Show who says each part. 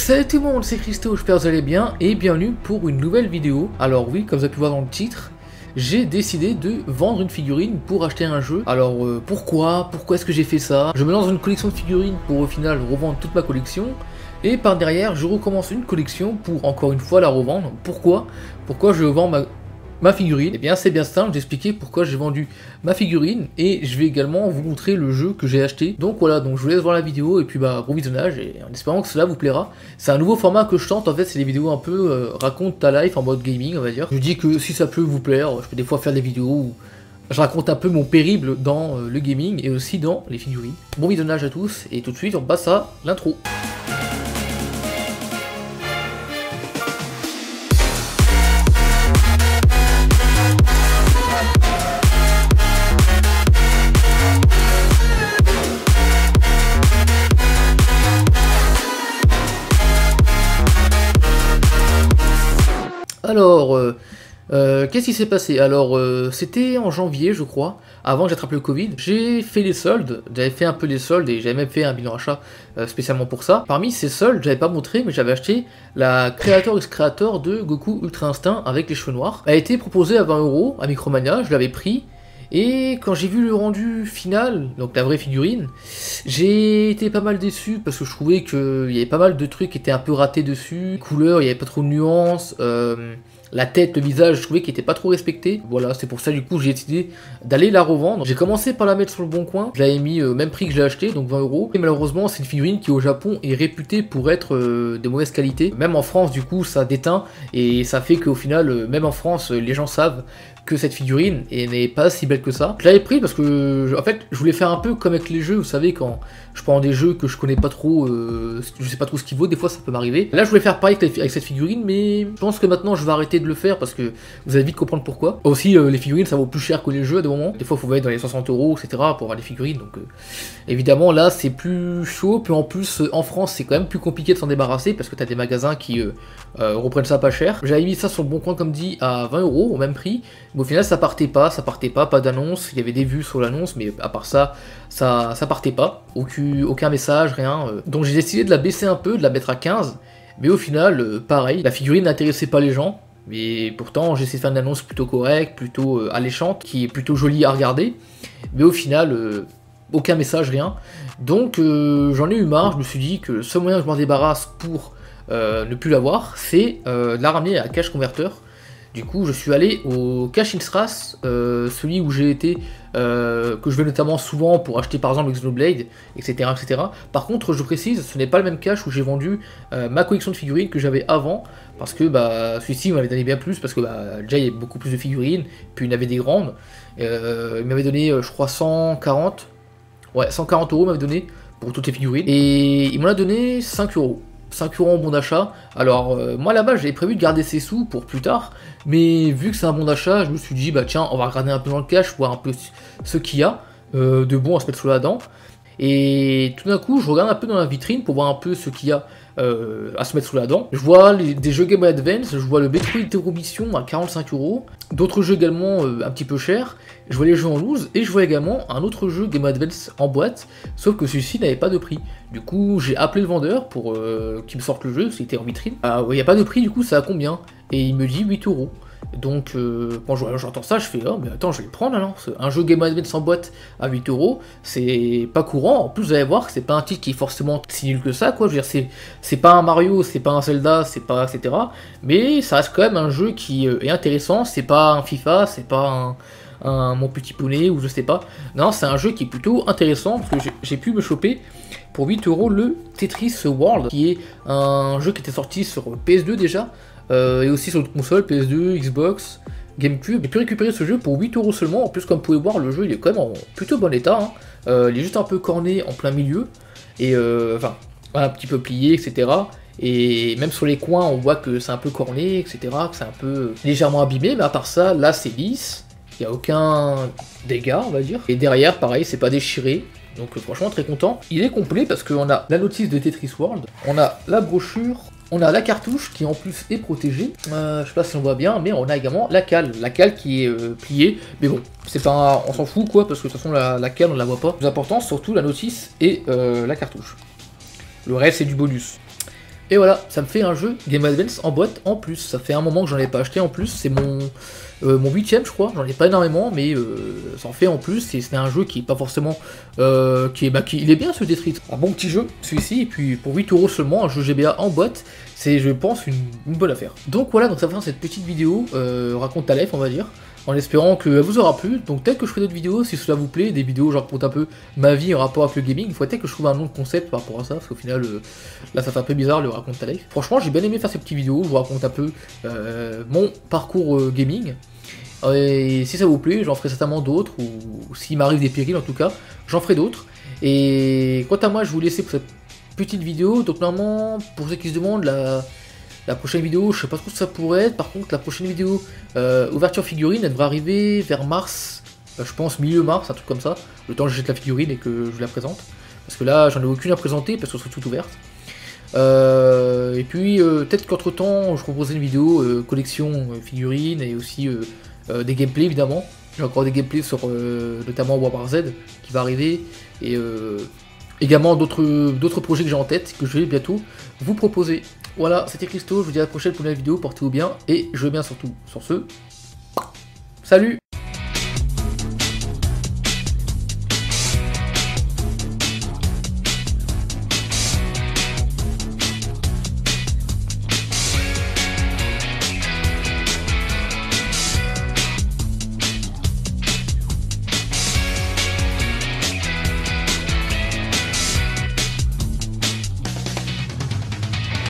Speaker 1: Salut tout le monde, c'est Christo, j'espère que vous allez bien et bienvenue pour une nouvelle vidéo. Alors oui, comme vous avez pu voir dans le titre, j'ai décidé de vendre une figurine pour acheter un jeu. Alors pourquoi est-ce que j'ai fait ça? Je me lance dans une collection de figurines pour au final revendre toute ma collection. Et par derrière, je recommence une collection pour encore une fois la revendre. Pourquoi je vends ma figurine? Eh bien c'est bien simple d'expliquer pourquoi j'ai vendu ma figurine et je vais également vous montrer le jeu que j'ai acheté. Donc voilà, donc je vous laisse voir la vidéo et puis bon visionnage et en espérant que cela vous plaira. C'est un nouveau format que je tente, en fait c'est des vidéos un peu raconte ta life en mode gaming on va dire. Je dis que si ça peut vous plaire, je peux des fois faire des vidéos où je raconte un peu mon périple dans le gaming et aussi dans les figurines. Bon visionnage à tous et tout de suite on passe à l'intro. Alors, qu'est-ce qui s'est passé? Alors, c'était en janvier, je crois, avant que j'attrape le Covid. J'ai fait les soldes, j'avais fait un peu les soldes et j'avais même fait un bilan achat spécialement pour ça. Parmi ces soldes, j'avais pas montré, mais j'avais acheté la Creator X Creator de Goku Ultra Instinct avec les cheveux noirs. Elle a été proposée à 20 € à Micromania, je l'avais pris. Et quand j'ai vu le rendu final, donc la vraie figurine, j'ai été pas mal déçu parce que je trouvais qu'il y avait pas mal de trucs qui étaient un peu ratés dessus. Couleur, il n'y avait pas trop de nuances, la tête, le visage, je trouvais qu'il était pas trop respecté. Voilà, c'est pour ça du coup j'ai décidé d'aller la revendre. J'ai commencé par la mettre sur le bon coin, je l'avais mis au même prix que je l'ai acheté, donc 20 €. Et malheureusement c'est une figurine qui au Japon est réputée pour être de mauvaise qualité. Même en France du coup ça déteint et ça fait qu'au final, même en France, les gens savent que cette figurine n'est pas si belle que ça. Je l'avais pris parce que en fait je voulais faire un peu comme avec les jeux, vous savez quand je prends des jeux que je connais pas trop, je sais pas trop ce qu'il vaut, des fois ça peut m'arriver. Là je voulais faire pareil avec cette figurine, mais je pense que maintenant je vais arrêter de le faire parce que vous allez vite comprendre pourquoi. Aussi les figurines ça vaut plus cher que les jeux à des moments. Des fois il faut aller dans les 60 € etc pour avoir des figurines, donc évidemment là c'est plus chaud, puis en plus en France c'est quand même plus compliqué de s'en débarrasser parce que t'as des magasins qui reprennent ça pas cher. J'avais mis ça sur le bon coin comme dit à 20 € au même prix. Mais au final ça partait pas d'annonce, il y avait des vues sur l'annonce, mais à part ça, ça partait pas, aucun message, rien. Donc j'ai décidé de la baisser un peu, de la mettre à 15, mais au final, pareil, la figurine n'intéressait pas les gens, mais pourtant j'ai essayé de faire une annonce plutôt correcte, plutôt alléchante, qui est plutôt jolie à regarder, mais au final, aucun message, rien. Donc j'en ai eu marre, je me suis dit que le seul moyen que je m'en débarrasse pour ne plus l'avoir, c'est de la ramener à Cash Converter. Du coup, je suis allé au Cash Instras, celui où j'ai été, que je vais notamment souvent pour acheter par exemple Xenoblade, etc., etc. Par contre, je précise, ce n'est pas le même cash où j'ai vendu ma collection de figurines que j'avais avant, parce que celui-ci m'avait donné bien plus, parce que déjà il y avait beaucoup plus de figurines, puis il y en avait des grandes. Il m'avait donné, je crois, 140, ouais, 140 € m'avait donné pour toutes les figurines, et il m'en a donné 5 €. 5 € en bon d'achat. Alors moi là-bas j'avais prévu de garder ces sous pour plus tard, mais vu que c'est un bon d'achat, je me suis dit tiens on va regarder un peu dans le cash, voir un peu ce qu'il y a de bon à se mettre sous la dent. Et tout d'un coup je regarde un peu dans la vitrine pour voir un peu ce qu'il y a à se mettre sous la dent. Je vois des jeux Game Boy Advance, je vois le Metroid Zero Mission à 45 €, d'autres jeux également un petit peu chers, je vois les jeux en loose, et je vois également un autre jeu Game Boy Advance en boîte, sauf que celui-ci n'avait pas de prix. Du coup j'ai appelé le vendeur pour qu'il me sorte le jeu, c'était en vitrine. Il n'y a pas de prix, du coup ça a combien? Et il me dit 8 €. Donc quand j'entends ça, je fais mais attends, je vais le prendre alors. Un jeu Game Boy Advance en boîte à 8 €, c'est pas courant. En plus, vous allez voir que c'est pas un titre qui est forcément si nul que ça, quoi. Je veux dire, c'est pas un Mario, c'est pas un Zelda, c'est pas etc. Mais ça reste quand même un jeu qui est intéressant. C'est pas un FIFA, c'est pas un Mon Petit Poney ou je sais pas. Non, c'est un jeu qui est plutôt intéressant parce que j'ai pu me choper pour 8 € le Tetris World, qui est un jeu qui était sorti sur PS2 déjà. Et aussi sur notre console, PS2, Xbox, Gamecube. J'ai pu récupérer ce jeu pour 8 € seulement. En plus, comme vous pouvez voir, le jeu il est quand même en plutôt bon état. Il est juste un peu corné en plein milieu. Et enfin, un petit peu plié, etc. Et même sur les coins, on voit que c'est un peu corné, etc. Que c'est un peu légèrement abîmé. Mais à part ça, là c'est lisse. Il n'y a aucun dégât, on va dire. Et derrière, pareil, c'est pas déchiré. Donc franchement, très content. Il est complet parce qu'on a la notice de Tetris World. On a la brochure. On a la cartouche qui en plus est protégée, je sais pas si on voit bien, mais on a également la cale qui est pliée, mais bon, c'est pas, on s'en fout quoi, parce que de toute façon la cale on la voit pas. Le plus important, surtout la notice et la cartouche. Le reste c'est du bonus. Et voilà, ça me fait un jeu Game Boy Advance en boîte en plus. Ça fait un moment que j'en ai pas acheté en plus, c'est mon 8ème je crois, j'en ai pas énormément, mais ça en fait en plus, et c'est un jeu qui est pas forcément... il est bien ce Death. Un bon petit jeu, celui-ci, et puis pour 8€ seulement, un jeu GBA en boîte, c'est je pense une bonne affaire. Donc voilà, donc ça fait cette petite vidéo, raconte ta life on va dire, en espérant qu'elle vous aura plu. Donc peut-être que je ferai d'autres vidéos si cela vous plaît, des vidéos où je raconte un peu ma vie en rapport avec le gaming. Il faut peut-être que je trouve un nom de concept par rapport à ça, parce qu'au final, là ça fait un peu bizarre le raconte ta life. Franchement, j'ai bien aimé faire ces petites vidéos, je vous raconte un peu mon parcours gaming. Et si ça vous plaît, j'en ferai certainement d'autres, ou s'il m'arrive des périls en tout cas, j'en ferai d'autres. Et quant à moi, je vais vous laisser pour cette petite vidéo. Donc normalement, pour ceux qui se demandent, la prochaine vidéo, je sais pas trop ce que ça pourrait être. Par contre, la prochaine vidéo, ouverture figurine, elle devrait arriver vers mars, je pense milieu mars, un truc comme ça. Le temps que j'achète la figurine et que je la présente. Parce que là, j'en ai aucune à présenter parce qu'elle serait toute ouverte. Et puis, peut-être qu'entre temps, je proposerai une vidéo collection figurines et aussi des gameplays évidemment. J'ai encore des gameplays sur notamment Warhammer Z qui va arriver. Et également d'autres projets que j'ai en tête que je vais bientôt vous proposer. Voilà, c'était Christo, je vous dis à la prochaine pour une nouvelle vidéo, portez-vous bien, et je vais bien surtout. Sur ce, salut!